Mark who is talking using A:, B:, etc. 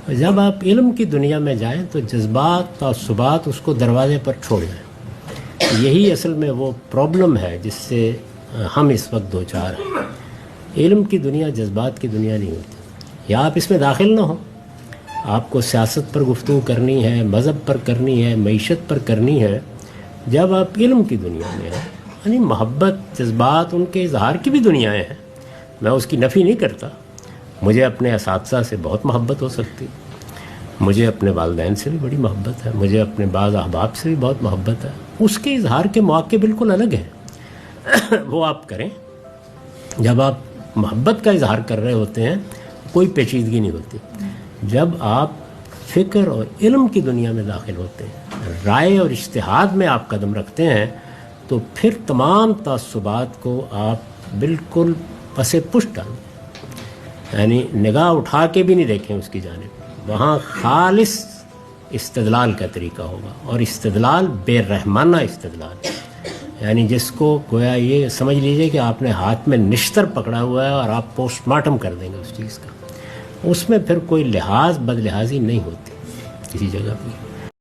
A: جب آپ علم کی دنیا میں جائیں تو جذبات تعصبات اس کو دروازے پر چھوڑ دیں. یہی اصل میں وہ پرابلم ہے جس سے ہم اس وقت دو چار ہیں. علم کی دنیا جذبات کی دنیا نہیں ہوتی. یا آپ اس میں داخل نہ ہوں, آپ کو سیاست پر گفتگو کرنی ہے, مذہب پر کرنی ہے, معیشت پر کرنی ہے. جب آپ علم کی دنیا میں ہیں, یعنی محبت جذبات ان کے اظہار کی بھی دنیایں ہیں, میں اس کی نفی نہیں کرتا. مجھے اپنے اساتذہ سے بہت محبت ہو سکتی, مجھے اپنے والدین سے بھی بڑی محبت ہے, مجھے اپنے بعض احباب سے بھی بہت محبت ہے. اس کے اظہار کے مواقع بالکل الگ ہیں, وہ آپ کریں. جب آپ محبت کا اظہار کر رہے ہوتے ہیں کوئی پیچیدگی نہیں ہوتی. جب آپ فکر اور علم کی دنیا میں داخل ہوتے ہیں, رائے اور اجتہاد میں آپ قدم رکھتے ہیں, تو پھر تمام تعصبات کو آپ بالکل پس پشت ڈالیں. یعنی نگاہ اٹھا کے بھی نہیں دیکھیں اس کی جانب. وہاں خالص استدلال کا طریقہ ہوگا, اور استدلال بے رحمانہ استدلال, یعنی جس کو گویا یہ سمجھ لیجئے کہ آپ نے ہاتھ میں نشتر پکڑا ہوا ہے اور آپ پوسٹ مارٹم کر دیں گے اس چیز کا. اس میں پھر کوئی لحاظ بد لحاظی نہیں ہوتی کسی جگہ پہ.